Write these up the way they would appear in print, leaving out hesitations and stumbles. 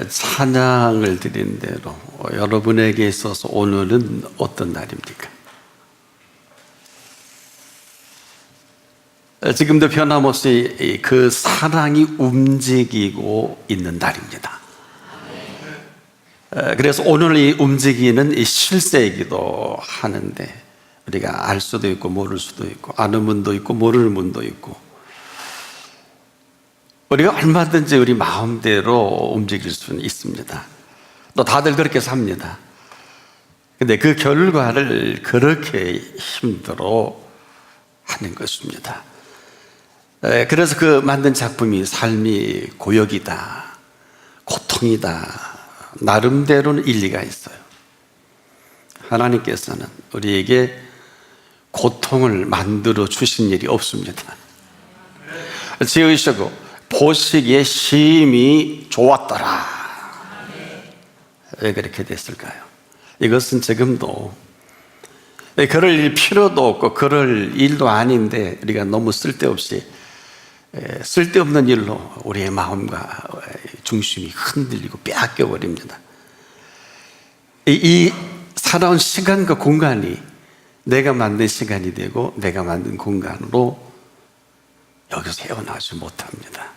찬양을 드린 대로 여러분에게 있어서 오늘은 어떤 날입니까? 지금도 변함없이 그 사랑이 움직이고 있는 날입니다. 그래서 오늘 이 움직이는 이 실세이기도 하는데, 우리가 알 수도 있고 모를 수도 있고, 아는 분도 있고 모르는 분도 있고, 우리가 얼마든지 우리 마음대로 움직일 수는 있습니다. 또 다들 그렇게 삽니다. 근데 그 결과를 그렇게 힘들어 하는 것입니다. 그래서 그 만든 작품이 삶이 고역이다, 고통이다, 나름대로는 일리가 있어요. 하나님께서는 우리에게 고통을 만들어 주신 일이 없습니다. 지으시고 보시기에 심히 좋았더라. 왜 그렇게 됐을까요? 이것은 지금도 그럴 필요도 없고 그럴 일도 아닌데, 우리가 너무 쓸데없는 일로 우리의 마음과 중심이 흔들리고 빼앗겨 버립니다. 이 살아온 시간과 공간이 내가 만든 시간이 되고 내가 만든 공간으로 여기서 헤어나오지 못합니다.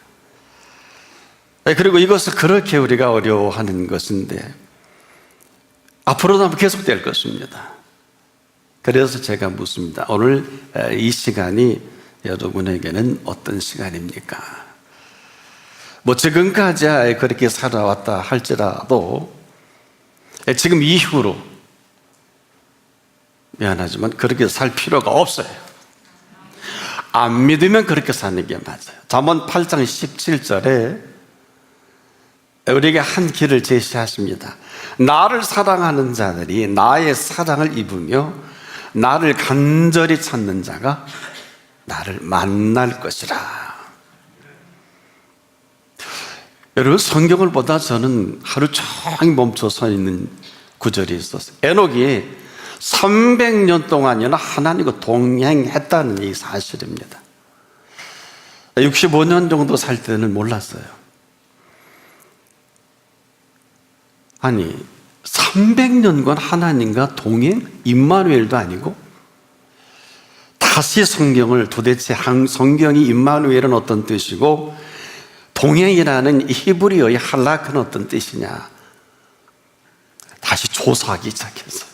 그리고 이것을 그렇게 우리가 어려워하는 것인데 앞으로도 계속될 것입니다. 그래서 제가 묻습니다. 오늘 이 시간이 여러분에게는 어떤 시간입니까? 지금까지 그렇게 살아왔다 할지라도 지금 이후로 미안하지만 그렇게 살 필요가 없어요. 안 믿으면 그렇게 사는 게 맞아요. 잠언 8장 17절에 우리에게 한 길을 제시하십니다. 나를 사랑하는 자들이 나의 사랑을 입으며 나를 간절히 찾는 자가 나를 만날 것이라. 여러분, 성경을 보다 저는 하루 종일 멈춰 서 있는 구절이 있었어요. 에녹이 300년 동안이나 하나님과 동행했다는 이 사실입니다. 65년 정도 살 때는 몰랐어요. 아니, 300년간 하나님과 동행? 임마누엘도 아니고, 다시 성경을 도대체 성경이 임마누엘은 어떤 뜻이고 동행이라는 히브리어의 할라크는 어떤 뜻이냐, 다시 조사하기 시작했어요.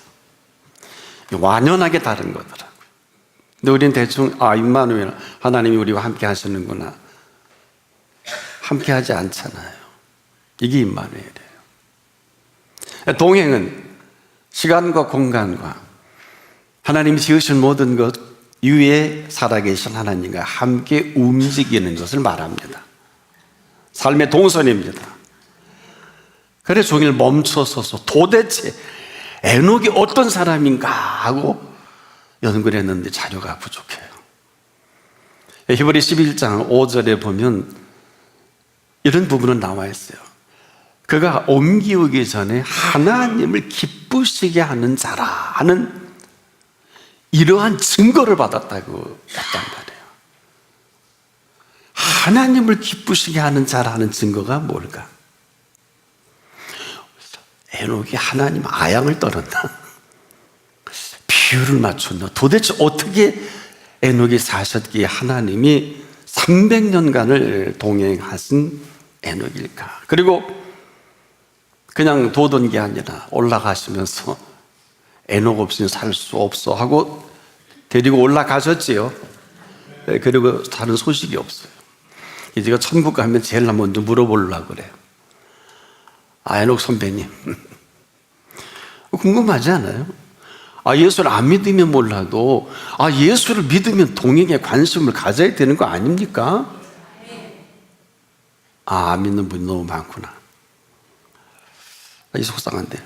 완연하게 다른 거더라고요. 근데 우리는 대충 임마누엘, 하나님이 우리와 함께 하시는구나. 함께 하지 않잖아요. 이게 임마누엘이에요. 동행은 시간과 공간과 하나님이 지으신 모든 것 위에 살아계신 하나님과 함께 움직이는 것을 말합니다. 삶의 동선입니다. 그래서 종일 멈춰서서 도대체 에녹이 어떤 사람인가 하고 연구를 했는데 자료가 부족해요. 히브리 11장 5절에 보면 이런 부분은 나와 있어요. 그가 옮기우기 전에 하나님을 기쁘시게 하는 자라 하는 이러한 증거를 받았다고 했단 말이에요. 하나님을 기쁘시게 하는 자라는 증거가 뭘까? 에녹이 하나님 아양을 떨었나? 비유를 맞췄나? 도대체 어떻게 에녹이 사셨기에 하나님이 300년간을 동행하신 에녹일까? 그리고 그냥 도던 게 아니라 올라가시면서 에녹 없이는 살 수 없어 하고 데리고 올라가셨지요. 그리고 다른 소식이 없어요. 제가 천국 가면 제일 먼저 물어보려고 그래요. 에녹 선배님, 궁금하지 않아요? 예수를 안 믿으면 몰라도 예수를 믿으면 동행에 관심을 가져야 되는 거 아닙니까? 안 믿는 분이 너무 많구나. 속상한데,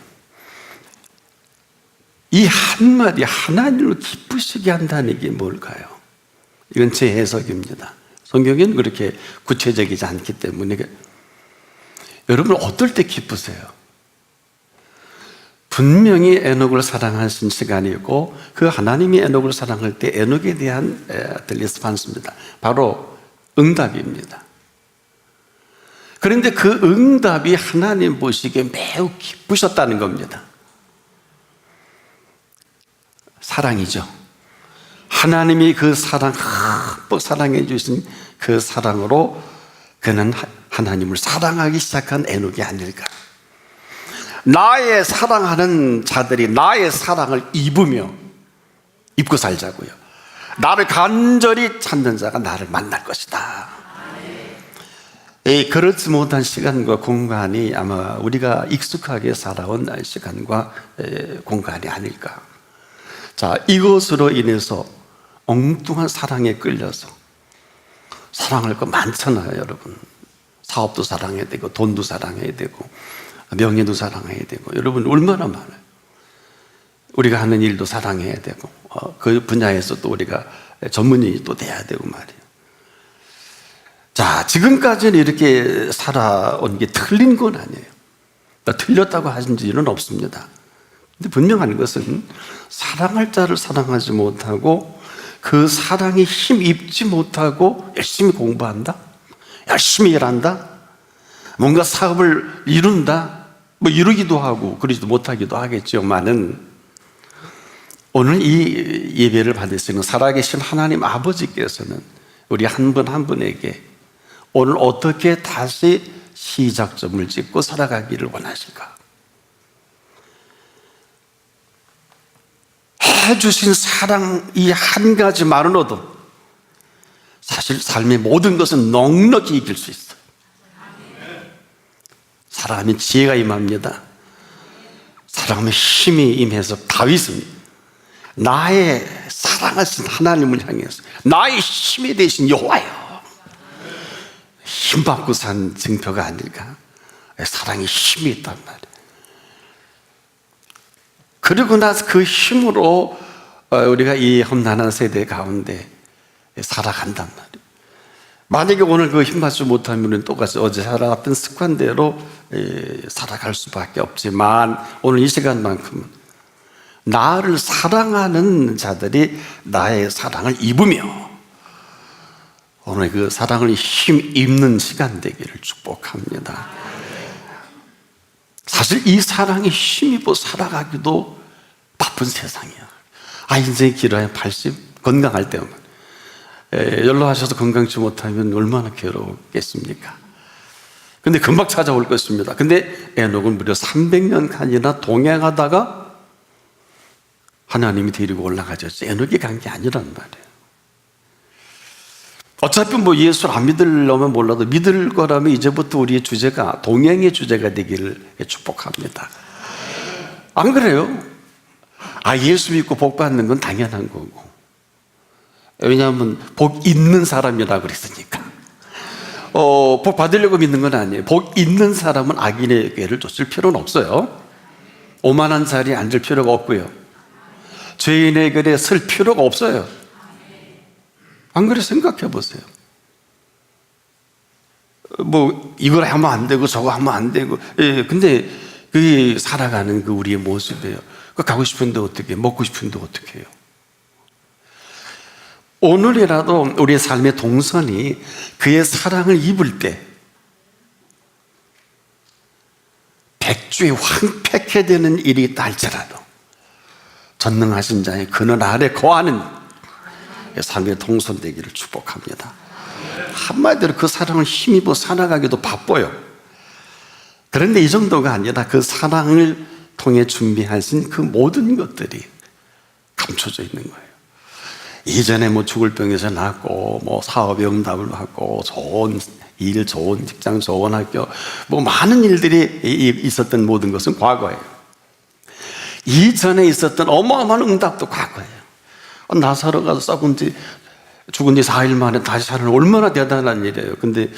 이 한마디 하나님을 기쁘시게 한다는 게 뭘까요? 이건 제 해석입니다. 성경에는 그렇게 구체적이지 않기 때문에. 여러분, 어떨 때 기쁘세요? 분명히 에녹을 사랑하신 시간이 있고, 그 하나님이 에녹을 사랑할 때 에녹에 대한 리스판스입니다. 바로 응답입니다. 그런데 그 응답이 하나님 보시기에 매우 기쁘셨다는 겁니다. 사랑이죠. 하나님이 그 사랑, 흠뻑 사랑해 주신 그 사랑으로 그는 하나님을 사랑하기 시작한 에녹이 아닐까. 나의 사랑하는 자들이 나의 사랑을 입고 살자고요. 나를 간절히 찾는 자가 나를 만날 것이다. 그렇지 못한 시간과 공간이 아마 우리가 익숙하게 살아온 시간과 공간이 아닐까. 자, 이것으로 인해서 엉뚱한 사랑에 끌려서 사랑할 거 많잖아요, 여러분. 사업도 사랑해야 되고, 돈도 사랑해야 되고, 명예도 사랑해야 되고, 여러분 얼마나 많아요. 우리가 하는 일도 사랑해야 되고, 그 분야에서 또 우리가 전문인이 또 돼야 되고 말이에요. 자, 지금까지는 이렇게 살아온 게 틀린 건 아니에요. 틀렸다고 하신 일은 없습니다. 근데 분명한 것은 사랑할 자를 사랑하지 못하고 그 사랑에 힘입지 못하고 열심히 공부한다, 열심히 일한다, 뭔가 사업을 이룬다, 뭐 이루기도 하고 그러지도 못하기도 하겠지만은 오늘 이 예배를 받으시는 살아계신 하나님 아버지께서는 우리 한 분 한 분에게 오늘 어떻게 다시 시작점을 찍고 살아가기를 원하실까? 해주신 사랑 이 한 가지만으로도 사실 삶의 모든 것은 넉넉히 이길 수 있어요. 사랑하면 지혜가 임합니다. 사랑하면 힘이 임해서 다윗은 나의 사랑하신 하나님을 향해서 나의 힘이 되신 여호와여, 힘받고 산 증표가 아닐까. 사랑에 힘이 있단 말이에요. 그리고 나서 그 힘으로 우리가 이 험난한 세대 가운데 살아간단 말이에요. 만약에 오늘 그 힘받지 못하면 똑같이 어제 살아갔던 습관대로 살아갈 수밖에 없지만 오늘 이 시간만큼은 나를 사랑하는 자들이 나의 사랑을 입으며 오늘 그 사랑을 힘입는 시간 되기를 축복합니다. 사실 이 사랑에 힘입어 살아가기도 바쁜 세상이야. 인생이 길어야 80, 건강할 때만. 연로하셔서 건강치 못하면 얼마나 괴롭겠습니까? 근데 금방 찾아올 것입니다. 근데 에녹은 무려 300년간이나 동행하다가 하나님이 데리고 올라가셨어요. 에녹이 간 게 아니란 말이에요. 어차피 뭐 예수를 안 믿으려면 몰라도 믿을 거라면 이제부터 우리의 주제가 동행의 주제가 되기를 축복합니다. 안 그래요? 예수 믿고 복 받는 건 당연한 거고. 왜냐하면 복 있는 사람이라고 그랬으니까. 복 받으려고 믿는 건 아니에요. 복 있는 사람은 악인에게를 줬을 필요는 없어요. 오만한 자리에 앉을 필요가 없고요. 죄인의 글에 쓸 필요가 없어요. 안 그래? 생각해 보세요. 뭐 이걸 하면 안 되고 저거 하면 안 되고, 근데 그게 살아가는 그 우리의 모습이에요. 가고 싶은데 어떻게, 먹고 싶은데 어떻게 해요? 오늘이라도 우리의 삶의 동선이 그의 사랑을 입을 때 백주에 황폐케 되는 일이 있다 할지라도 전능하신 자의 그늘 아래 거하는 삶의 동선 되기를 축복합니다. 한마디로 그 사랑을 힘입어 살아가기도 바빠요. 그런데 이 정도가 아니라 그 사랑을 통해 준비하신 그 모든 것들이 감춰져 있는 거예요. 이전에 뭐 죽을 병에서 낫고, 뭐 사업에 응답을 받고, 좋은 일, 좋은 직장, 좋은 학교, 뭐 많은 일들이 있었던 모든 것은 과거예요. 이전에 있었던 어마어마한 응답도 과거예요. 나사로 가서 죽은 지 4일 만에 다시 사는 얼마나 대단한 일이에요. 근데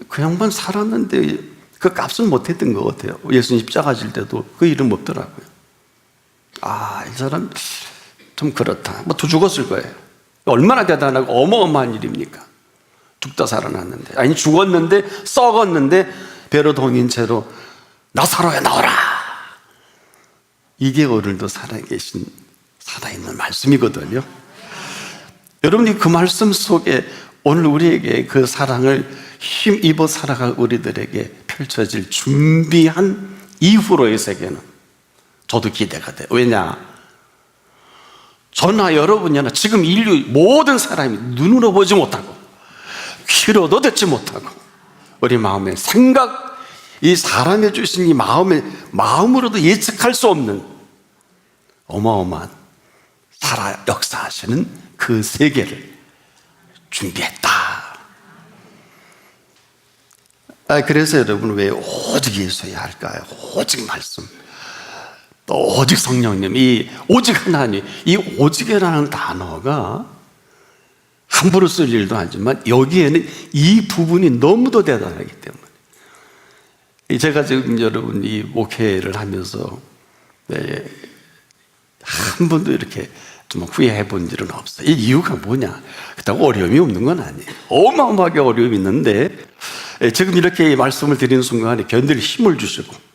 그 양반 살았는데 그 값을 못했던 것 같아요. 예수님 십자가 질 때도 그 이름 없더라고요. 이 사람 좀 그렇다. 뭐 또 죽었을 거예요. 얼마나 대단하고 어마어마한 일입니까? 죽다 살아났는데, 아니 죽었는데 썩었는데 배로 동인 채로 나사로야 나오라. 이게 오늘도 살아있는 말씀이거든요. 여러분이 그 말씀 속에 오늘 우리에게 그 사랑을 힘입어 살아갈 우리들에게 펼쳐질 준비한 이후로의 세계는 저도 기대가 돼요. 왜냐? 저나 여러분이나 지금 인류 모든 사람이 눈으로 보지 못하고 귀로도 듣지 못하고 우리 마음의 생각, 이 사람의 주신 이 마음으로도 예측할 수 없는 어마어마한 살아 역사하시는 그 세계를 준비했다. 그래서 여러분, 왜 오직 예수여야 할까요? 오직 말씀, 또 오직 성령님, 이 오직 하나님, 이 오직이라는 단어가 함부로 쓸 일도 아니지만 여기에는 이 부분이 너무도 대단하기 때문에, 제가 지금 여러분 이 목회를 하면서 한 번도 이렇게 좀 후회해 본 일은 없어요. 이 이유가 뭐냐? 그렇다고 어려움이 없는 건 아니에요. 어마어마하게 어려움이 있는데 지금 이렇게 말씀을 드리는 순간에 견딜 힘을 주시고,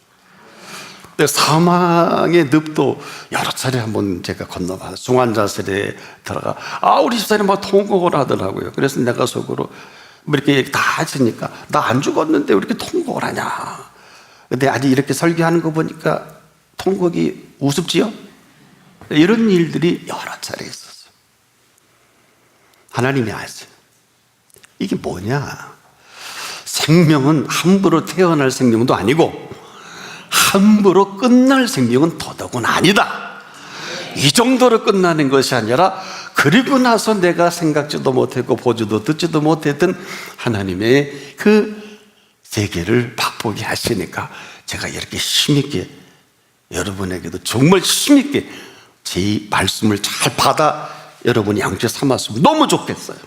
사망의 늪도 여러 차례 한번 제가 건너봐서 중환자실에 들어가 우리 집사람이 막 통곡을 하더라고요. 그래서 내가 속으로 뭐 이렇게 다 하시니까 나 안 죽었는데 왜 이렇게 통곡을 하냐. 근데 아직 이렇게 설교하는 거 보니까 통곡이 우습지요? 이런 일들이 여러 차례 있었어요. 하나님이 아세요. 이게 뭐냐? 생명은 함부로 태어날 생명도 아니고 함부로 끝날 생명은 더더군 아니다. 이 정도로 끝나는 것이 아니라 그리고 나서 내가 생각지도 못했고 보지도 듣지도 못했던 하나님의 그 세계를 맛보게 하시니까 제가 이렇게 힘있게 여러분에게도 정말 힘있게 제 말씀을 잘 받아 여러분이 양치 삼았으면 너무 좋겠어요.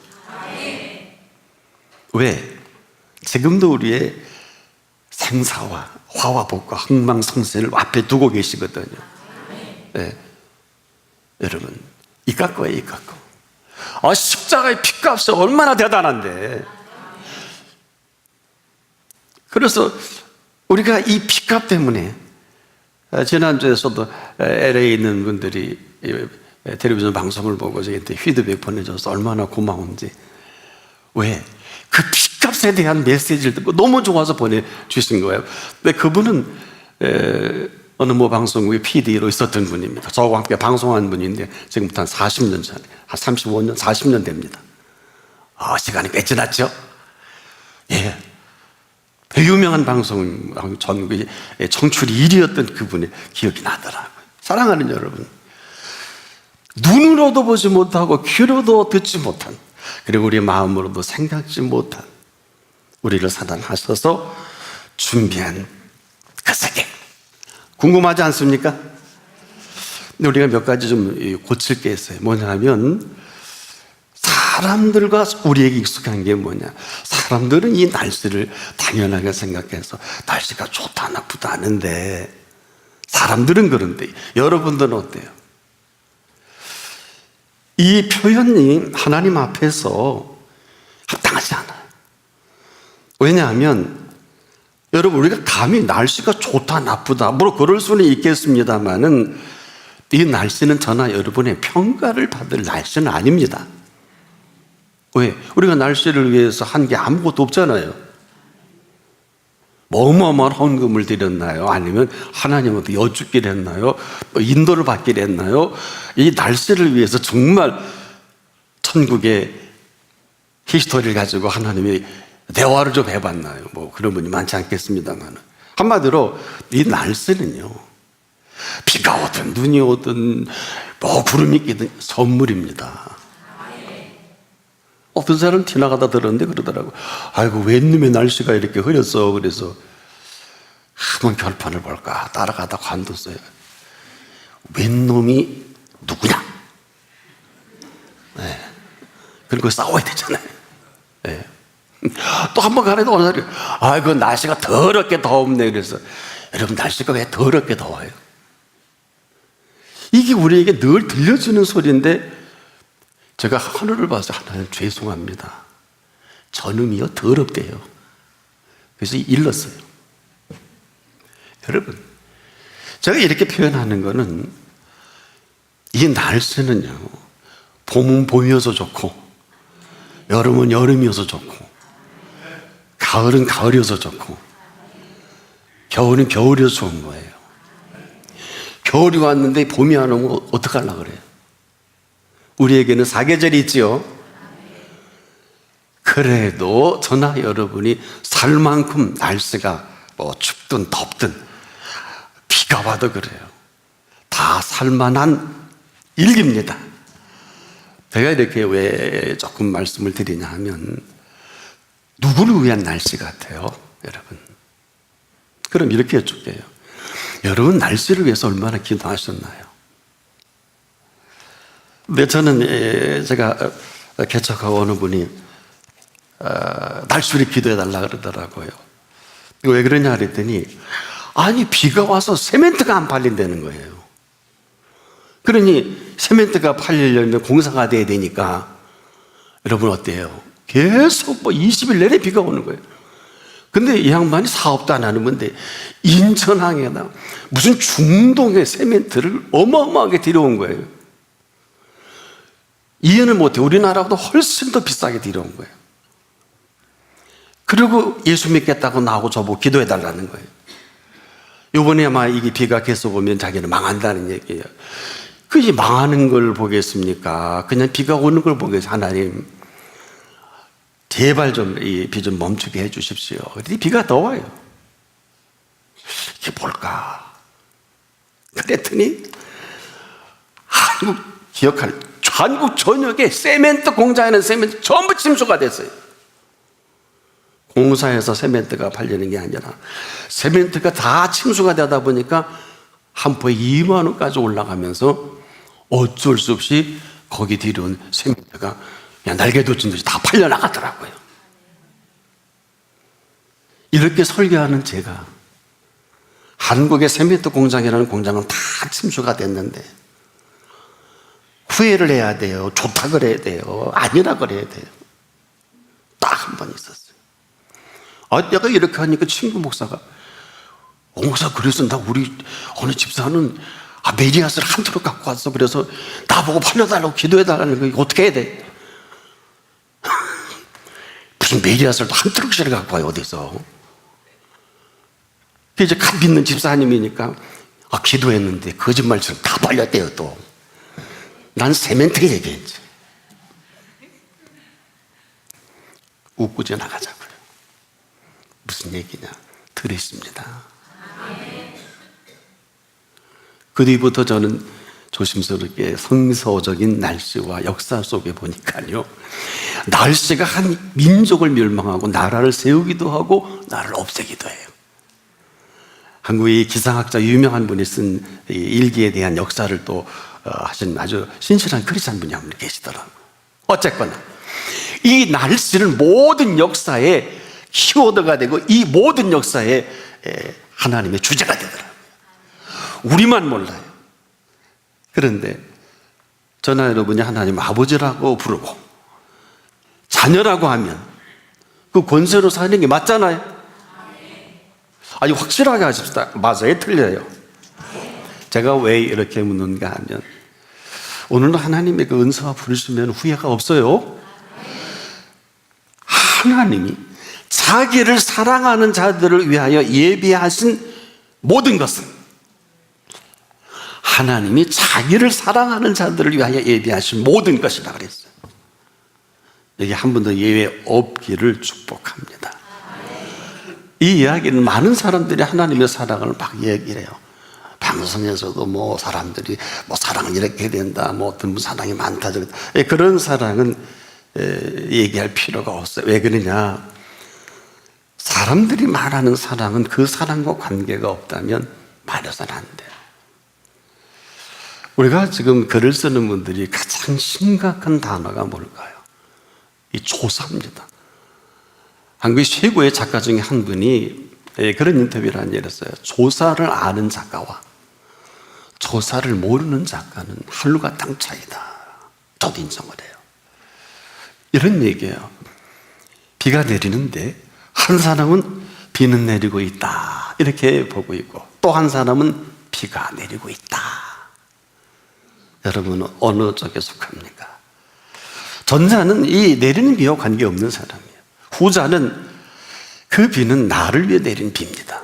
왜? 지금도 우리의 생사와 화와 복과 흥망성쇠를 앞에 두고 계시거든요. 네. 여러분, 이깟 거예요, 이깟 거. 십자가의 피값이 얼마나 대단한데. 그래서 우리가 이 피값 때문에, 지난주에서도 LA에 있는 분들이 텔레비전 방송을 보고 저한테 피드백 보내줘서 얼마나 고마운지. 왜? 그 피값에 대한 메시지를 듣고 너무 좋아서 보내주신 거예요. 근데 그분은 어느 뭐 방송국의 PD로 있었던 분입니다. 저하고 함께 방송한 분인데 지금부터 한 40년 전에, 한 35년, 40년 됩니다. 시간이 꽤 지났죠? 예. 유명한 방송 전국의 청출 1위였던 그분의 기억이 나더라고요. 사랑하는 여러분, 눈으로도 보지 못하고 귀로도 듣지 못한, 그리고 우리 마음으로도 생각지 못한 우리를 사랑하셔서 준비한 그 세계, 궁금하지 않습니까? 근데 우리가 몇 가지 좀 고칠 게 있어요. 뭐냐면, 사람들과 우리에게 익숙한 게 뭐냐, 사람들은 이 날씨를 당연하게 생각해서 날씨가 좋다 나쁘다 하는데, 사람들은 그런데 여러분들은 어때요? 이 표현이 하나님 앞에서 합당하지 않아요. 왜냐하면 여러분, 우리가 감히 날씨가 좋다 나쁘다 물론 그럴 수는 있겠습니다만은 이 날씨는 저나 여러분의 평가를 받을 날씨는 아닙니다. 왜? 우리가 날씨를 위해서 한 게 아무것도 없잖아요. 뭐 어마어마한 헌금을 드렸나요? 아니면 하나님한테 여쭙기를 했나요? 인도를 받기를 했나요? 이 날씨를 위해서 정말 천국의 히스토리를 가지고 하나님이 대화를 좀 해봤나요? 뭐 그런 분이 많지 않겠습니다만, 한마디로 이 날씨는요, 비가 오든 눈이 오든 뭐 구름이 끼든 선물입니다. 어떤 사람 지나가다 들었는데 그러더라고. 아이고, 웬 놈의 날씨가 이렇게 흐렸어. 그래서 한번 결판을 볼까 따라가다 관뒀어요. 웬 놈이 누구냐? 네. 그리고 싸워야 되잖아요. 네. 또 한 번 가려도 어느 날이, 아이고, 날씨가 더럽게 덥네. 그래서 여러분, 날씨가 왜 더럽게 더워요? 이게 우리에게 늘 들려주는 소리인데, 제가 하늘을 봐서 하나님 죄송합니다, 저놈이요 더럽대요. 그래서 일렀어요. 여러분, 제가 이렇게 표현하는 거는, 이 날씨는요, 봄은 봄이어서 좋고 여름은 여름이어서 좋고 가을은 가을이어서 좋고 겨울은 겨울이어서 좋은 거예요. 겨울이 왔는데 봄이 안 오면 어떡하려고 그래요? 우리에게는 사계절이 있지요. 그래도 저나 여러분이 살 만큼 날씨가 뭐 춥든 덥든 비가 와도 그래요. 다 살만한 일기입니다. 제가 이렇게 왜 조금 말씀을 드리냐 하면 누구를 위한 날씨 같아요, 여러분? 그럼 이렇게 여쭐게요. 여러분 날씨를 위해서 얼마나 기도하셨나요? 근데 저는 제가 개척하고 어느 분이 날씨를 기도해달라 그러더라고요. 왜 그러냐 그랬더니 아니 비가 와서 세멘트가 안 팔린다는 거예요. 그러니 세멘트가 팔리려면 공사가 돼야 되니까 여러분 어때요? 계속 뭐 20일 내내 비가 오는 거예요. 근데 이 양반이 사업도 안 하는 건데 인천항에다 무슨 중동의 세멘트를 어마어마하게 들여온 거예요. 이해는 못해. 우리나라보다 훨씬 더 비싸게 들여온 거예요. 그리고 예수 믿겠다고 나하고 저보고 기도해달라는 거예요. 이번에 아마 이게 비가 계속 오면 자기는 망한다는 얘기예요. 그게 망하는 걸 보겠습니까? 그냥 비가 오는 걸 보겠어요. 하나님 제발 좀 이 비 좀 멈추게 해 주십시오. 그랬더니 비가 더 와요. 이게 뭘까? 그랬더니 한국 전역에 세멘트 공장에는 세멘트 전부 침수가 됐어요. 공사에서 세멘트가 팔리는 게 아니라 세멘트가 다 침수가 되다 보니까 한 포에 2만 원까지 올라가면서 어쩔 수 없이 거기 들여온 세멘트가 그냥 날개 돋친 듯이 다 팔려나가더라고요. 이렇게 설교하는 제가 한국의 세멘트 공장이라는 공장은 다 침수가 됐는데 후회를 해야 돼요? 좋다 그래야 돼요? 아니라 그래야 돼요? 딱 한 번 있었어요. 내가 이렇게 하니까 친구 목사가 목사 그래서 나 우리 어느 집사는 메리아스를 한 트럭 갖고 왔어. 그래서 나보고 팔려달라고 기도해달라는 거 어떻게 해야 돼? 무슨 메리아스를 한 트럭씩을 갖고 와요 어디서? 이제 간 믿는 집사님이니까 기도했는데 거짓말처럼 다 팔렸대요 또. 난 세멘트 얘기했지. 웃고 지나가자고요. 무슨 얘기냐? 들으십니다. 그 뒤부터 저는 조심스럽게 성서적인 날씨와 역사 속에 보니까요, 날씨가 한 민족을 멸망하고 나라를 세우기도 하고 나라를 없애기도 해요. 한국의 기상학자 유명한 분이 쓴 일기에 대한 역사를 또 하신 아주 신실한 크리스찬 분이 한 분 계시더라고요. 어쨌거나 이 날씨는 모든 역사의 키워드가 되고 이 모든 역사의 하나님의 주제가 되더라고요. 우리만 몰라요. 그런데 저나 여러분이 하나님 아버지라고 부르고 자녀라고 하면 그 권세로 사는 게 맞잖아요. 아니 확실하게 하십시다. 맞아요? 틀려요? 제가 왜 이렇게 묻는가 하면 오늘은 하나님의 그 은사와 부르시면 후회가 없어요. 하나님이 자기를 사랑하는 자들을 위하여 예비하신 모든 것은 하나님이 자기를 사랑하는 자들을 위하여 예비하신 모든 것이라 그랬어요. 여기 한 번 더 예외 없기를 축복합니다. 이 이야기는 많은 사람들이 하나님의 사랑을 막 얘기를 해요. 방송에서도 뭐 사람들이 뭐 사랑은 이렇게 된다, 뭐 어떤 사랑이 많다, 그런 사랑은 얘기할 필요가 없어요. 왜 그러냐? 사람들이 말하는 사랑은 그 사랑과 관계가 없다면 말해서는 안 돼요. 우리가 지금 글을 쓰는 분들이 가장 심각한 단어가 뭘까요? 이 조사입니다. 한국의 최고의 작가 중에 한 분이 그런 인터뷰를 한 적이 있어요. 조사를 아는 작가와 조사를 모르는 작가는 하늘과 땅 차이다. 저도 인정을 해요. 이런 얘기예요. 비가 내리는데 한 사람은 비는 내리고 있다 이렇게 보고 있고 또 한 사람은 비가 내리고 있다. 여러분은 어느 쪽에 속합니까? 전자는 이 내리는 비와 관계없는 사람이에요. 후자는 그 비는 나를 위해 내린 비입니다.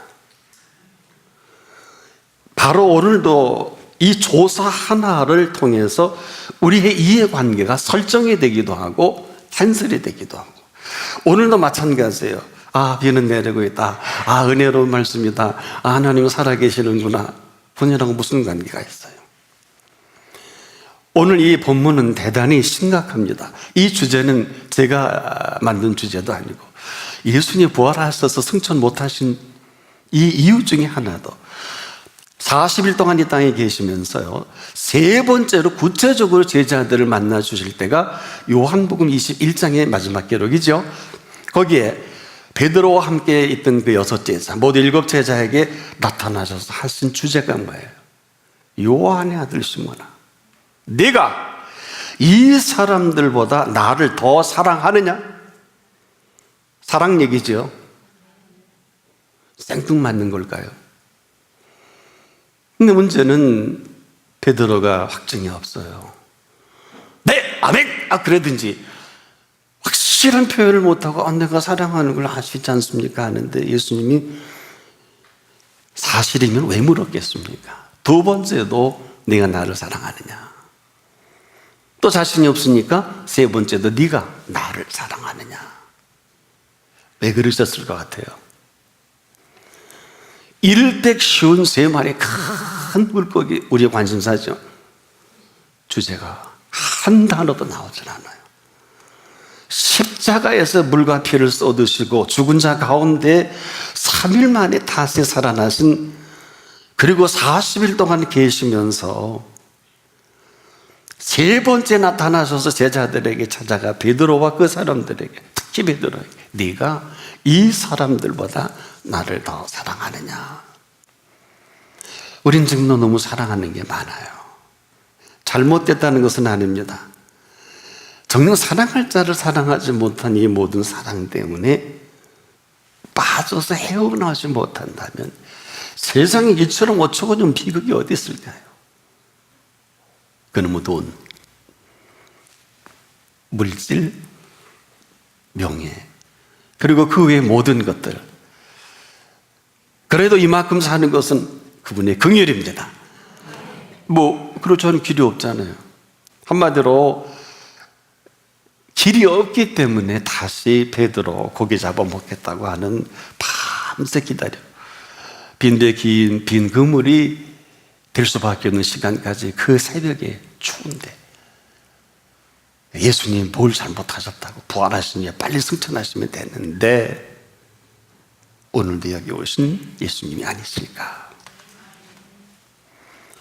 바로 오늘도 이 조사 하나를 통해서 우리의 이해관계가 설정이 되기도 하고 캔슬이 되기도 하고, 오늘도 마찬가지예요. 아, 비는 내리고 있다. 아, 은혜로운 말씀이다. 아, 하나님은 살아계시는구나. 본인하고 무슨 관계가 있어요? 오늘 이 본문은 대단히 심각합니다. 이 주제는 제가 만든 주제도 아니고 예수님이 부활하셔서 승천 못하신 이 이유 중에 하나도 40일 동안 이 땅에 계시면서요, 세 번째로 구체적으로 제자들을 만나 주실 때가 요한복음 21장의 마지막 기록이죠. 거기에 베드로와 함께 있던 그 6제자, 모두 7제자에게 나타나셔서 하신 주제가 뭐예요? 요한의 아들 시몬아, 네가 이 사람들보다 나를 더 사랑하느냐? 사랑 얘기죠. 생뚱맞는 걸까요? 근데 문제는 베드로가 확증이 없어요. 네, 아멘! 그러든지 확실한 표현을 못하고 내가 사랑하는 걸 아시지 않습니까? 하는데 예수님이 사실이면 왜 물었겠습니까? 두 번째도 네가 나를 사랑하느냐? 또 자신이 없으니까 세 번째도 네가 나를 사랑하느냐? 왜 그러셨을 것 같아요? 이를때 쉬운 세 마리 큰 물고기, 우리의 관심사죠. 주제가 한 단어도 나오질 않아요. 십자가에서 물과 피를 쏟으시고 죽은 자 가운데 3일 만에 다시 살아나신, 그리고 40일 동안 계시면서 세 번째 나타나셔서 제자들에게 찾아가 베드로와 그 사람들에게, 특히 베드로에게 네가 이 사람들보다 나를 더 사랑하느냐? 우린 지금도 너무 사랑하는 게 많아요. 잘못됐다는 것은 아닙니다. 정녕 사랑할 자를 사랑하지 못한 이 모든 사랑 때문에 빠져서 헤어나오지 못한다면 세상에 이처럼 어처구니 없는 비극이 어디 있을까요? 그놈의 돈, 물질, 명예, 그리고 그 외의 모든 것들. 그래도 이만큼 사는 것은 그분의 긍휼입니다. 그리고 저는 길이 없잖아요. 한마디로 길이 없기 때문에 다시 베드로 고기 잡아 먹겠다고 하는, 밤새 기다려 빈대 빈 그물이 될 수밖에 없는 시간까지, 그 새벽에 추운데 예수님 뭘 잘못하셨다고, 부활하시니 빨리 승천하시면 되는데 오늘도 여기 오신 예수님이 아니실까?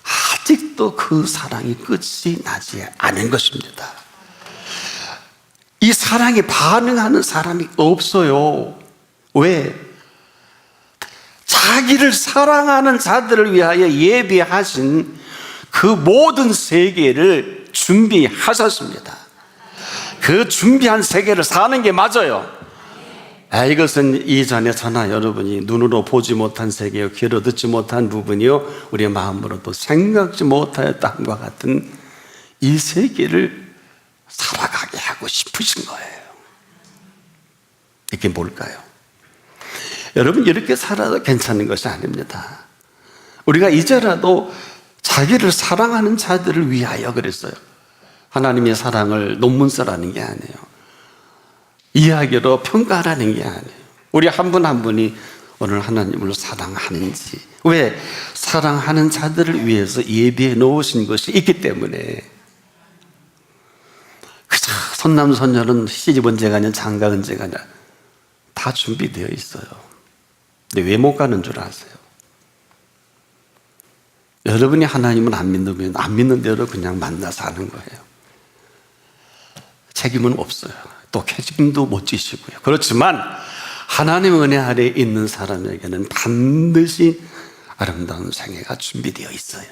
아직도 그 사랑이 끝이 나지 않은 것입니다. 이 사랑에 반응하는 사람이 없어요. 왜? 자기를 사랑하는 자들을 위하여 예비하신 그 모든 세계를 준비하셨습니다. 그 준비한 세계를 사는 게 맞아요. 이것은 이전에 저나 여러분이 눈으로 보지 못한 세계요, 귀로 듣지 못한 부분이요, 우리의 마음으로도 생각지 못하였다함과 같은 이 세계를 살아가게 하고 싶으신 거예요. 이게 뭘까요? 여러분, 이렇게 살아도 괜찮은 것이 아닙니다. 우리가 이제라도 자기를 사랑하는 자들을 위하여 그랬어요. 하나님의 사랑을 논문 써라는 게 아니에요. 이야기로 평가하라는 게 아니에요. 우리 한 분 한 분이 오늘 하나님을 사랑하는지, 왜? 사랑하는 자들을 위해서 예비해 놓으신 것이 있기 때문에. 그저 선남선녀는 시집 언제 가냐, 장가 언제 가냐, 다 준비되어 있어요. 근데 왜 못 가는 줄 아세요? 여러분이 하나님을 안 믿으면 안 믿는 대로 그냥 만나서 하는 거예요. 책임은 없어요. 또 책임도 못 지시고요. 그렇지만 하나님의 은혜 아래에 있는 사람에게는 반드시 아름다운 생애가 준비되어 있어요.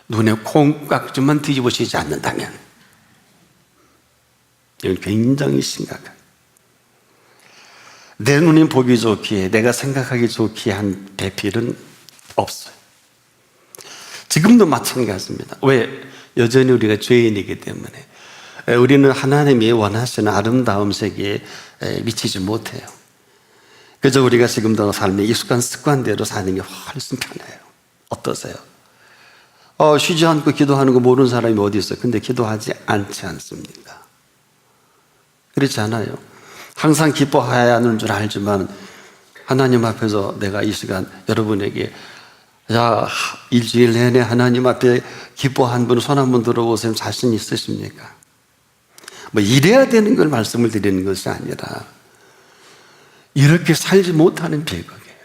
눈에 콩깍지만 뒤집어지지 않는다면. 이건 굉장히 심각해요. 내 눈이 보기 좋기에, 내가 생각하기 좋기에 한 배필은 없어요. 지금도 마찬가지입니다. 왜? 여전히 우리가 죄인이기 때문에 우리는 하나님이 원하시는 아름다운 세계에 미치지 못해요. 그저 우리가 지금도 삶에 익숙한 습관대로 사는 게 훨씬 편해요. 어떠세요? 쉬지 않고 기도하는 거 모르는 사람이 어디 있어요? 근데 기도하지 않지 않습니까? 그렇지 않아요? 항상 기뻐해야 하는 줄 알지만 하나님 앞에서 내가 이 시간 여러분에게 일주일 내내 하나님 앞에 기뻐한 분 손 한번 들어보세요. 자신 있으십니까? 이래야 되는 걸 말씀을 드리는 것이 아니라 이렇게 살지 못하는 비극이에요.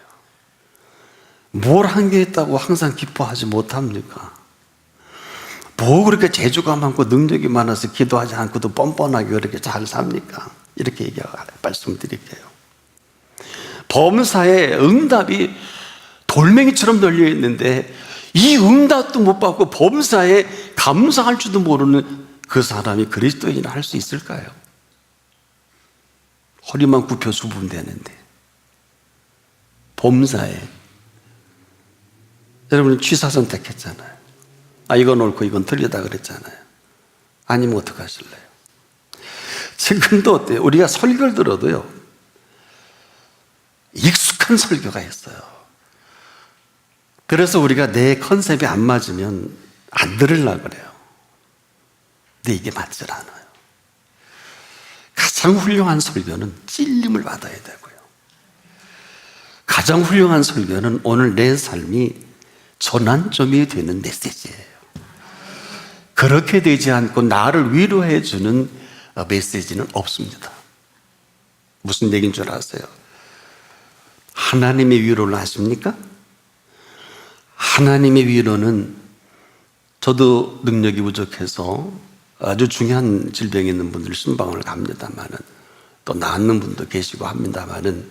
뭘 한 게 있다고 항상 기뻐하지 못합니까? 뭐 그렇게 재주가 많고 능력이 많아서 기도하지 않고도 뻔뻔하게 그렇게 잘 삽니까? 이렇게 말씀드릴게요. 범사에 응답이 돌멩이처럼 널려 있는데 이 응답도 못 받고 범사에 감사할 줄도 모르는 그 사람이 그리스도인을 할 수 있을까요? 허리만 굽혀 죽으면 되는데 범사에 여러분 취사 선택했잖아요. 이건 옳고 이건 틀리다 그랬잖아요. 아니면 어떡하실래요? 지금도 어때요? 우리가 설교를 들어도요 익숙한 설교가 있어요. 그래서 우리가 내 컨셉이 안 맞으면 안 들으려고 그래요. 근데 이게 맞질 않아요. 가장 훌륭한 설교는 찔림을 받아야 되고요. 가장 훌륭한 설교는 오늘 내 삶이 전환점이 되는 메시지예요. 그렇게 되지 않고 나를 위로해 주는 메시지는 없습니다. 무슨 얘기인 줄 아세요? 하나님의 위로를 아십니까? 하나님의 위로는 저도 능력이 부족해서 아주 중요한 질병이 있는 분들 신방을 갑니다만은 또 낫는 분도 계시고 합니다만은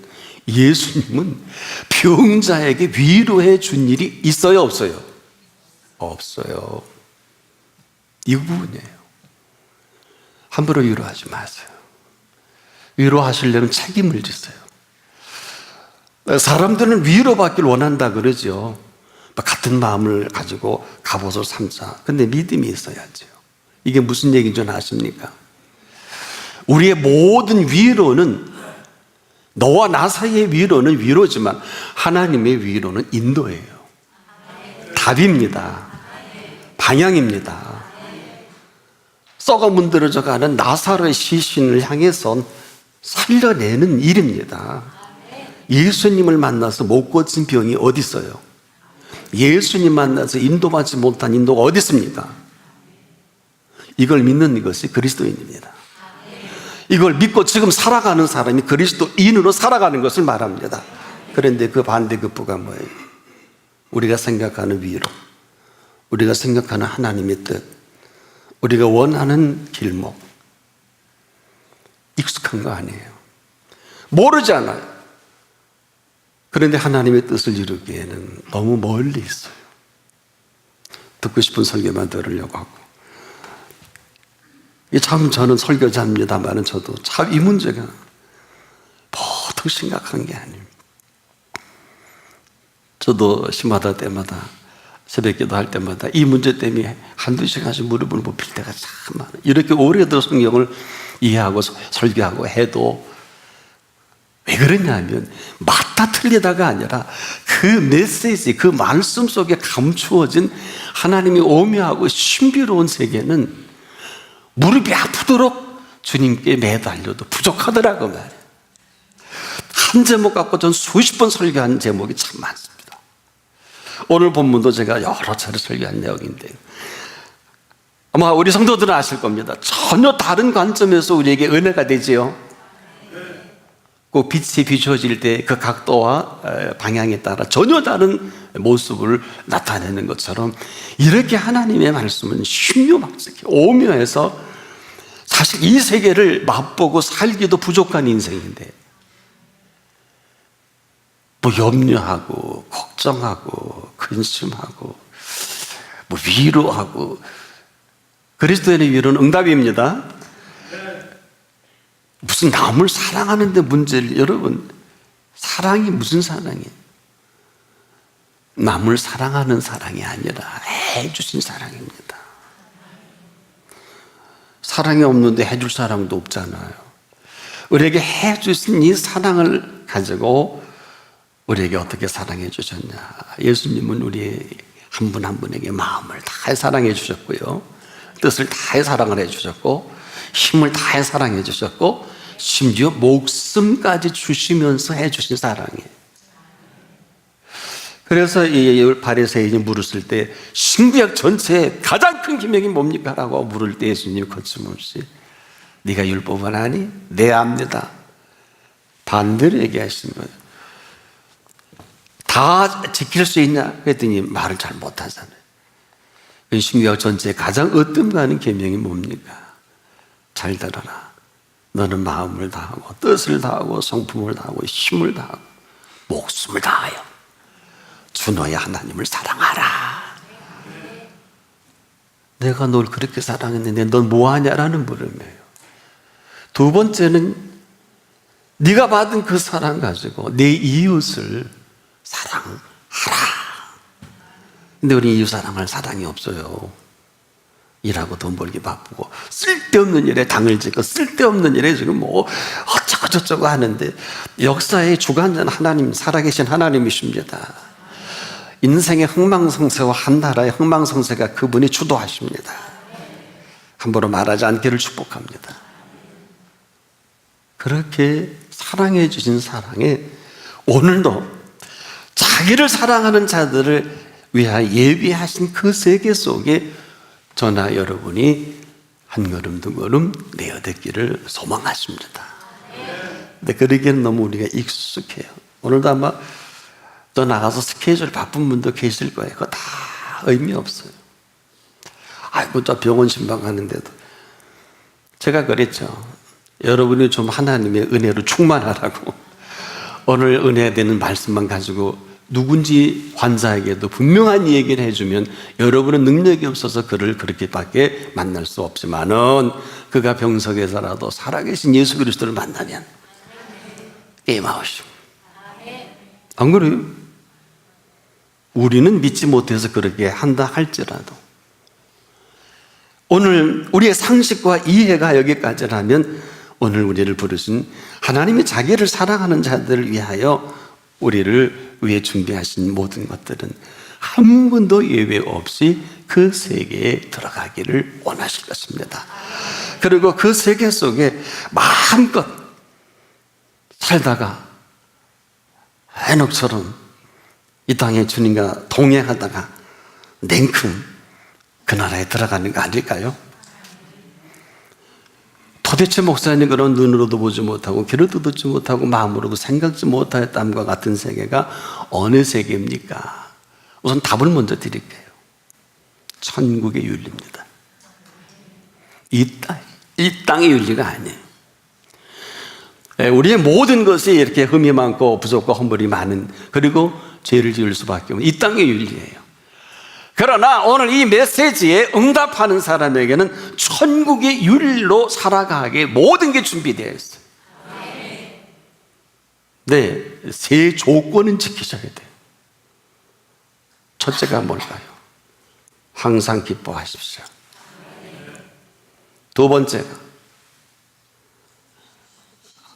예수님은 병자에게 위로해 준 일이 있어요, 없어요? 없어요. 이 부분이에요. 함부로 위로하지 마세요. 위로하시려면 책임을 지세요. 사람들은 위로받기를 원한다 그러죠. 같은 마음을 가지고 갑옷을 삼자. 근데 믿음이 있어야죠. 이게 무슨 얘기인 줄 아십니까? 우리의 모든 위로는 너와 나 사이의 위로는 위로지만 하나님의 위로는 인도예요. 답입니다. 방향입니다. 썩어 문드러져가는 나사로의 시신을 향해서 살려내는 일입니다. 예수님을 만나서 못 고친 병이 어디 있어요? 예수님 만나서 인도받지 못한 인도가 어디 있습니까? 이걸 믿는 것이 그리스도인입니다. 이걸 믿고 지금 살아가는 사람이 그리스도인으로 살아가는 것을 말합니다. 그런데 그 반대급부가 뭐예요? 우리가 생각하는 위로, 우리가 생각하는 하나님의 뜻, 우리가 원하는 길목, 익숙한 거 아니에요. 모르잖아요. 그런데 하나님의 뜻을 이루기에는 너무 멀리 있어요. 듣고 싶은 설교만 들으려고 하고. 참 저는 설교자입니다만 저도 참 이 문제가 보통 심각한 게 아닙니다. 저도 심하다 때마다 새벽기도 할 때마다 이 문제 때문에 한두 시간씩 무릎을 굽힐 때가 참 많아요. 이렇게 오래도 성경을 이해하고 설교하고 해도 왜 그러냐면 맞다 틀리다가 아니라 그 메시지, 그 말씀 속에 감추어진 하나님의 오묘하고 신비로운 세계는 무릎이 아프도록 주님께 매달려도 부족하더라고 말이에요. 한 제목 갖고 전 수십 번 설교한 제목이 참 많습니다. 오늘 본문도 제가 여러 차례 설교한 내용인데 아마 우리 성도들은 아실 겁니다. 전혀 다른 관점에서 우리에게 은혜가 되지요. 그 빛이 비춰질 때 그 각도와 방향에 따라 전혀 다른 모습을 나타내는 것처럼 이렇게 하나님의 말씀은 신묘막측해 오묘해서 사실 이 세계를 맛보고 살기도 부족한 인생인데 뭐 염려하고 걱정하고 근심하고 뭐 위로하고 그리스도인의 위로는 응답입니다. 무슨 남을 사랑하는데 문제를 여러분 사랑이 무슨 사랑이에요? 남을 사랑하는 사랑이 아니라 해주신 사랑입니다. 사랑이 없는데 해줄 사랑도 없잖아요. 우리에게 해주신 이 사랑을 가지고 우리에게 어떻게 사랑해 주셨냐. 예수님은 우리 한 분 한 분에게 마음을 다해 사랑해 주셨고요, 뜻을 다해 사랑을 해 주셨고, 힘을 다해 사랑해 주셨고, 심지어 목숨까지 주시면서 해 주신 사랑이에요. 그래서 이 바리새인이 물었을 때 신구약 전체에 가장 큰 계명이 뭡니까? 라고 물을 때 예수님이 거침없이 네가 율법은 아니? 네, 압니다. 반대로 얘기하시는 거예요. 다 지킬 수 있냐? 그랬더니 말을 잘 못하잖아요. 신구약 전체에 가장 어뜸가는 계명이 뭡니까? 잘 들어라. 너는 마음을 다하고 뜻을 다하고 성품을 다하고 힘을 다하고 목숨을 다하여 주 너의 하나님을 사랑하라. 내가 널 그렇게 사랑했는데 넌 뭐하냐라는 물음이에요. 두 번째는 네가 받은 그 사랑 가지고 내 이웃을 사랑하라. 근데 우리 이웃 사랑할 사랑이 없어요. 일하고 돈 벌기 바쁘고 쓸데없는 일에 당을 짓고 쓸데없는 일에 지금 뭐 어쩌고 저쩌고 하는데, 역사의 주관자는 하나님, 살아계신 하나님이십니다. 인생의 흥망성쇠와 한 나라의 흥망성쇠가 그분이 주도하십니다. 함부로 말하지 않기를 축복합니다. 그렇게 사랑해 주신 사랑에 오늘도 자기를 사랑하는 자들을 위하여 예비하신 그 세계 속에 저나 여러분이 한 걸음 두 걸음 내어듣기를 소망하십니다. 근데 그러기에는 너무 우리가 익숙해요. 오늘도 아마 또 나가서 스케줄 바쁜 분도 계실 거예요. 그거 다 의미 없어요. 아이고, 저 병원 신방 가는데도 제가 그랬죠. 여러분이 좀 하나님의 은혜로 충만하라고 오늘 은혜 되는 말씀만 가지고 누군지 환자에게도 분명한 얘기를 해주면 여러분은 능력이 없어서 그를 그렇게밖에 만날 수 없지만은 그가 병석에서라도 살아계신 예수 그리스도를 만나면 게임아웃이고, 안 그래요? 우리는 믿지 못해서 그렇게 한다 할지라도 오늘 우리의 상식과 이해가 여기까지라면 오늘 우리를 부르신 하나님이 자기를 사랑하는 자들을 위하여 우리를 위해 준비하신 모든 것들은 한 번도 예외 없이 그 세계에 들어가기를 원하실 것입니다. 그리고 그 세계 속에 마음껏 살다가 에녹처럼 이 땅에 주님과 동행하다가 냉큼 그 나라에 들어가는 거 아닐까요? 도대체 목사님, 그런 눈으로도 보지 못하고 귀로도 듣지 못하고 마음으로도 생각지 못하였다함과 같은 세계가 어느 세계입니까? 우선 답을 먼저 드릴게요. 천국의 윤리입니다. 이 땅의 윤리가 아니에요. 우리의 모든 것이 이렇게 흠이 많고 부족과 허물이 많은, 그리고 죄를 지을 수밖에 없는 이 땅의 윤리예요. 그러나 오늘 이 메시지에 응답하는 사람에게는 천국의 윤리로 살아가기에 모든 게 준비되어 있어요. 네, 세 조건은 지키셔야 돼요. 첫째가 뭘까요? 항상 기뻐하십시오. 두 번째가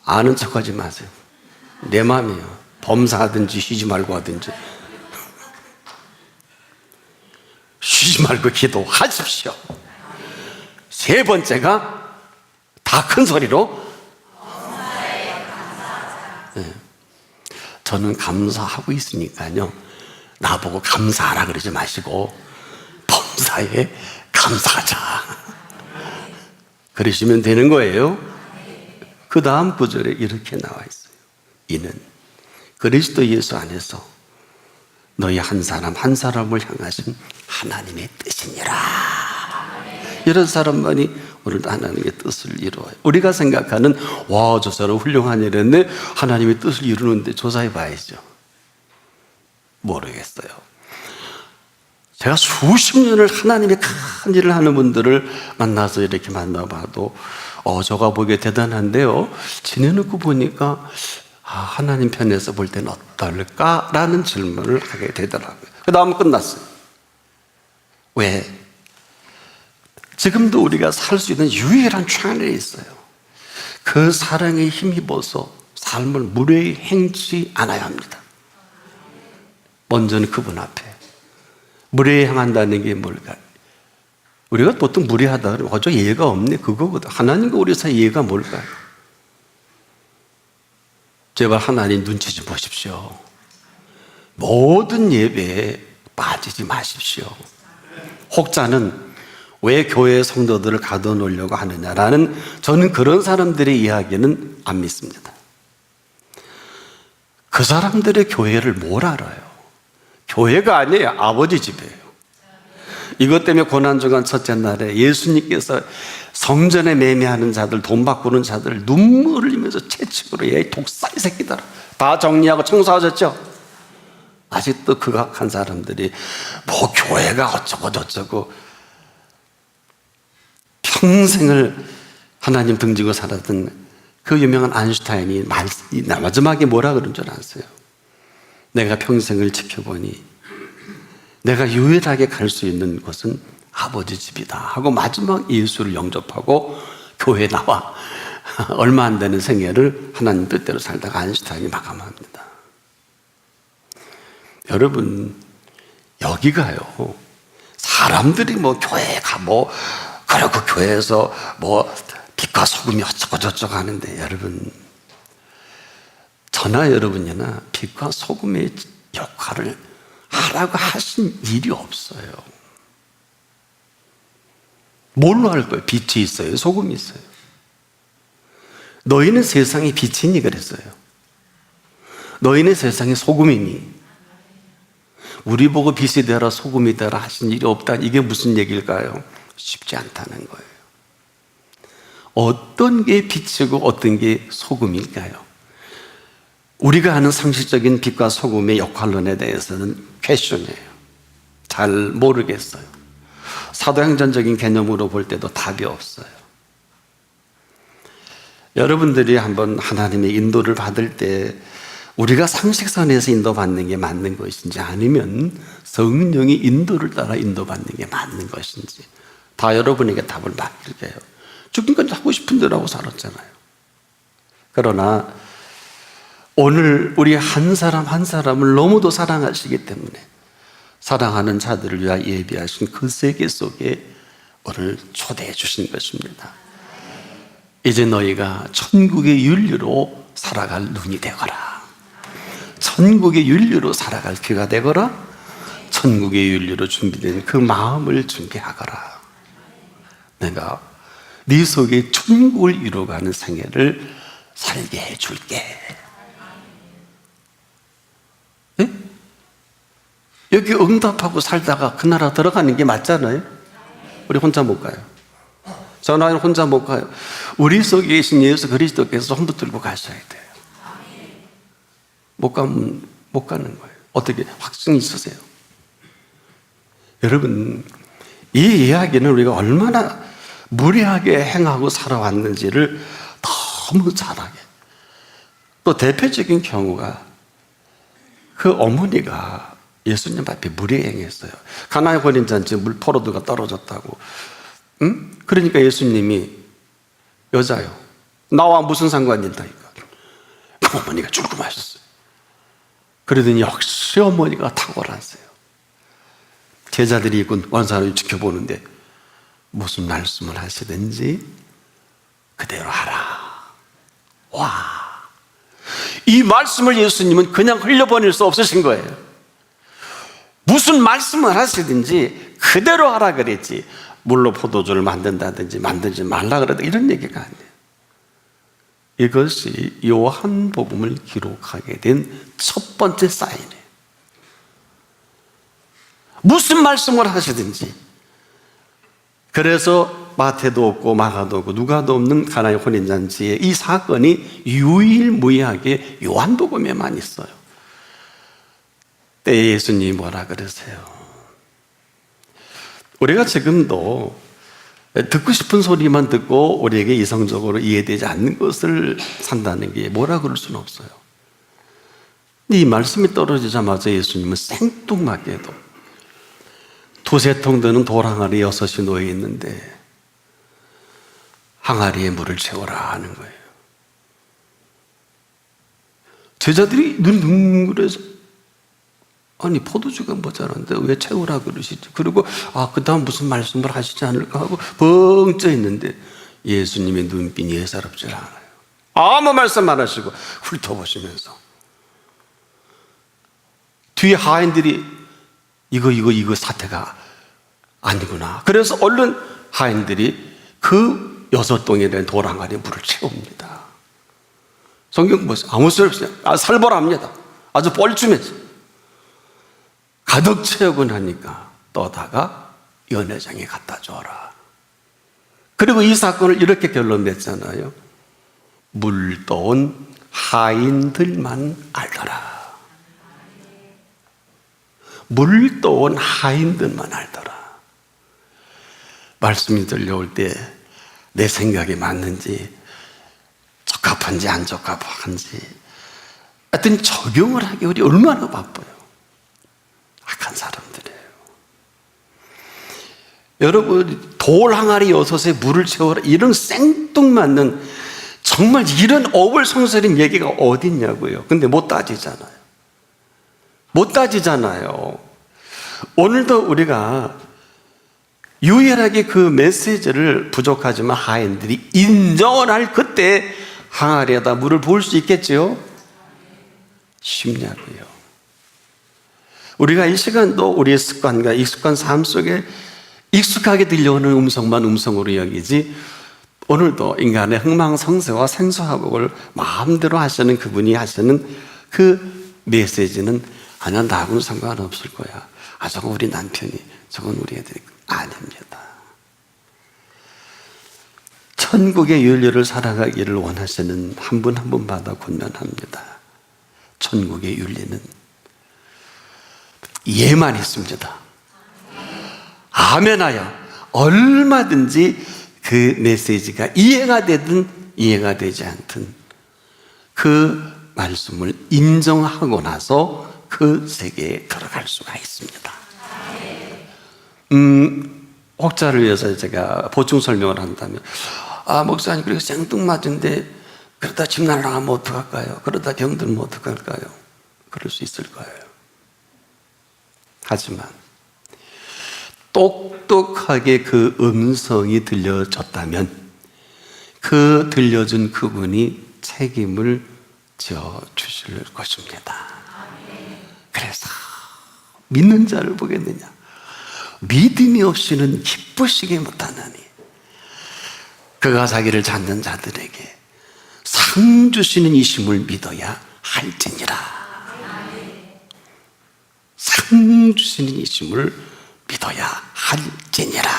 아는 척하지 마세요. 내 마음이에요. 범사하든지 쉬지 말고 하든지 쉬지 말고 기도하십시오. 세 번째가 다 큰 소리로 네. 저는 감사하고 있으니까요, 나보고 감사하라 그러지 마시고 범사에 감사하자 그러시면 되는 거예요. 그 다음 구절에 이렇게 나와 있어요. 이는 그리스도 예수 안에서 너희 한 사람 한 사람을 향하신 하나님의 뜻이니라. 이런 사람만이 오늘도 하나님의 뜻을 이루어요. 우리가 생각하는 와, 저 사람 훌륭한 일했네, 하나님의 뜻을 이루는데 조사해 봐야죠. 모르겠어요. 제가 수십 년을 하나님의 큰 일을 하는 분들을 만나서 이렇게 만나봐도 저가 보기에 대단한데요, 지내놓고 보니까 하나님 편에서 볼 때는 어떨까라는 질문을 하게 되더라고요. 그 다음 끝났어요. 왜? 지금도 우리가 살 수 있는 유일한 채널이 있어요. 그 사랑에 힘입어서 삶을 무례히 행치 않아야 합니다. 먼저는 그분 앞에 무례히 행한다는 게 뭘까요? 우리가 보통 무례하다 그러면 어저 예가 없네 그거거든. 하나님과 우리 사이 예가 뭘까요? 제발 하나님 눈치 좀 보십시오. 모든 예배에 빠지지 마십시오. 혹자는 왜 교회 성도들을 가둬놓으려고 하느냐라는 저는 그런 사람들의 이야기는 안 믿습니다. 그 사람들의 교회를 뭘 알아요? 교회가 아니에요. 아버지 집이에요. 이것 때문에 고난주간 첫째 날에 예수님께서 성전에 매매하는 자들, 돈 바꾸는 자들 눈물을 흘리면서 채찍으로 얘 독사이 새끼들아 다 정리하고 청소하셨죠? 아직도 극악한 사람들이 뭐 교회가 어쩌고 저쩌고 평생을 하나님 등지고 살았던 그 유명한 아인슈타인이 마지막에 뭐라 그런 줄 아세요? 내가 평생을 지켜보니 내가 유일하게 갈 수 있는 곳은 아버지 집이다 하고 마지막 예수를 영접하고 교회에 나와 얼마 안 되는 생애를 하나님 뜻대로 살다가 아인슈타인이 마감합니다. 여러분 여기가요 사람들이 뭐 교회에 가 뭐 그리고 교회에서 뭐 빛과 소금이 어쩌고 저쩌고 하는데 여러분 저나 여러분이나 빛과 소금의 역할을 하라고 하신 일이 없어요. 뭘로 할 거예요? 빛이 있어요? 소금이 있어요? 너희는 세상의 빛이니 그랬어요. 너희는 세상의 소금이니 우리 보고 빛이 되라 소금이 되라 하신 일이 없다. 이게 무슨 얘기일까요? 쉽지 않다는 거예요. 어떤 게 빛이고 어떤 게 소금일까요? 우리가 아는 상식적인 빛과 소금의 역할론에 대해서는 퀘션이에요. 잘 모르겠어요. 사도행전적인 개념으로 볼 때도 답이 없어요. 여러분들이 한번 하나님의 인도를 받을 때 우리가 상식선에서 인도받는 게 맞는 것인지 아니면 성령의 인도를 따라 인도받는 게 맞는 것인지 다 여러분에게 답을 맡길게요. 지금까지 하고 싶은 대로 하고 살았잖아요. 그러나 오늘 우리 한 사람 한 사람을 너무도 사랑하시기 때문에 사랑하는 자들을 위하여 예비하신 그 세계 속에 오늘 초대해 주신 것입니다. 이제 너희가 천국의 윤리로 살아갈 눈이 되거라. 천국의 윤리로 살아갈 귀가 되거라. 천국의 윤리로 준비된 그 마음을 준비하거라. 내가 네 속에 천국을 이루어가는 생애를 살게 해줄게. 네? 여기 응답하고 살다가 그 나라 들어가는 게 맞잖아요. 우리 혼자 못 가요. 전화는 혼자 못 가요. 우리 속에 계신 예수 그리스도께서 손 붙들고 가셔야 돼요. 못 가면 못 가는 거예요. 어떻게 확증이 있으세요? 여러분 이 이야기는 우리가 얼마나 무례하게 행하고 살아왔는지를 너무 잘하게. 또 대표적인 경우가 그 어머니가 예수님 앞에 무례히 행했어요. 가나의 혼인잔치에 물 포로도가 떨어졌다고. 응? 그러니까 예수님이 여자요 나와 무슨 상관이 있다 이거. 그 어머니가 죽음하셨어요. 그러더니 역시 어머니가 탁월하세요. 제자들이 있고 원사를 지켜보는데 무슨 말씀을 하시든지 그대로 하라. 와, 이 말씀을 예수님은 그냥 흘려보낼 수 없으신 거예요. 무슨 말씀을 하시든지 그대로 하라 그랬지 물로 포도주를 만든다든지 만들지 말라 그러다 이런 얘기가 아니에요. 이것이 요한복음을 기록하게 된 첫 번째 사인이에요. 무슨 말씀을 하시든지. 그래서 마태도 없고 마가도 없고 누가도 없는 가나의 혼인잔치에 이 사건이 유일무이하게 요한복음에만 있어요. 때에 예수님이 뭐라 그러세요? 우리가 지금도 듣고 싶은 소리만 듣고 우리에게 이성적으로 이해되지 않는 것을 산다는 게 뭐라 그럴 수는 없어요. 이 말씀이 떨어지자마자 예수님은 생뚱맞게도 두세 통 드는 돌 항아리 6이 놓여 있는데 항아리에 물을 채워라 하는 거예요. 제자들이 눈이 둥그래서 아니 포도주가 모자란데 왜 채우라 그러시지? 그리고 그 다음 무슨 말씀을 하시지 않을까 하고 벙 쪄 있는데 예수님의 눈빛이 예사롭지 않아요. 아무 말씀 안 하시고 훑어보시면서 뒤에 하인들이 이거 사태가 아니구나. 그래서 얼른 하인들이 그 6동이라는 돌 항아리에 물을 채웁니다. 성경 보세요. 아무 소리 없어요. 살벌합니다. 아주 뻘쭘해서 가득 채우고 나니까 떠다가 연회장에 갖다 줘라. 그리고 이 사건을 이렇게 결론 냈잖아요. 물 떠온 하인들만 알더라. 물 떠온 하인들만 알더라. 말씀이 들려올 때 내 생각이 맞는지 적합한지 안 적합한지 하여튼 적용을 하기 우리 얼마나 바빠요. 악한 사람들이에요. 여러분 돌 항아리 6에 물을 채워라 이런 생뚱맞는 정말 이런 어불성설인 얘기가 어디 있냐고요. 근데 못 따지잖아요. 못 따지잖아요. 오늘도 우리가 유일하게 그 메시지를 부족하지만 하인들이 인정을 할 그때 항아리에다 물을 부을 수 있겠지요? 쉽냐고요. 우리가 이 시간도 우리의 습관과 익숙한 삶 속에 익숙하게 들려오는 음성만 음성으로 여기지 오늘도 인간의 흥망성쇠와 생수화복을 마음대로 하시는 그분이 하시는 그 메시지는 아니야 나하고는 상관없을 거야. 저건 우리 남편이 저건 우리 애들이 아닙니다. 천국의 윤리를 살아가기를 원하시는 한 분 한 분마다 권면합니다. 천국의 윤리는 예만 있습니다. 아멘하여 얼마든지 그 메시지가 이해가 되든 이해가 되지 않든 그 말씀을 인정하고 나서 그 세계에 들어갈 수가 있습니다. 혹자를 위해서 제가 보충 설명을 한다면 목사님 그리고 생뚱맞은데 그러다 집 날아가면 어떡할까요? 그러다 병들면 어떡할까요? 그럴 수 있을 거예요. 하지만 똑똑하게 그 음성이 들려졌다면 그 들려준 그분이 책임을 져 주실 것입니다. 그래서 믿는 자를 보겠느냐? 믿음이 없이는 기쁘시게 못하나니 그가 자기를 찾는 자들에게 상 주시는 이심을 믿어야 할지니라. 상 주시는 이심을 믿어야 할지니라.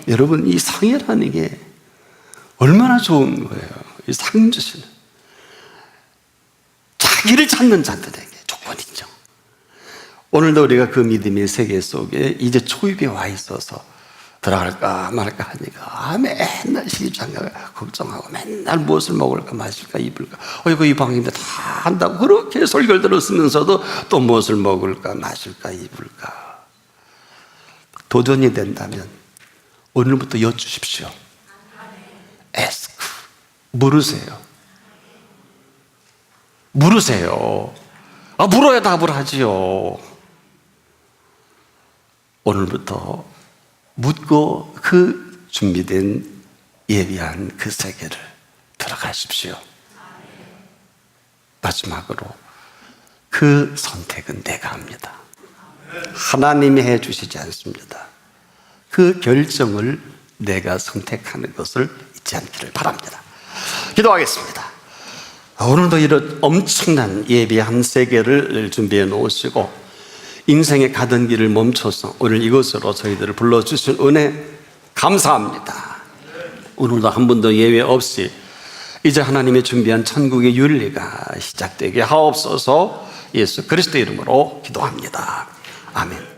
여러분 이 상이라는 게 얼마나 좋은 거예요. 이 상 주시는 자기를 찾는 자들에게 조건이죠. 오늘도 우리가 그 믿음의 세계 속에 이제 초입에 와 있어서 들어갈까 말까 하니까 맨날 시집장가가 걱정하고 맨날 무엇을 먹을까 마실까 입을까 이 방인데 다 한다고 그렇게 설교를 들었으면서도 또 무엇을 먹을까 마실까 입을까 도전이 된다면 오늘부터 여쭈십시오. ask 물으세요. 물어야 답을 하지요. 오늘부터 묻고 그 준비된 예비한 그 세계를 들어가십시오. 마지막으로 그 선택은 내가 합니다. 하나님이 해주시지 않습니다. 그 결정을 내가 선택하는 것을 잊지 않기를 바랍니다. 기도하겠습니다. 오늘도 이런 엄청난 예비한 세계를 준비해 놓으시고 인생의 가던 길을 멈춰서 오늘 이곳으로 저희들을 불러주신 은혜 감사합니다. 오늘도 한 번도 예외 없이 이제 하나님의 준비한 천국의 윤리가 시작되게 하옵소서. 예수 그리스도 이름으로 기도합니다. 아멘.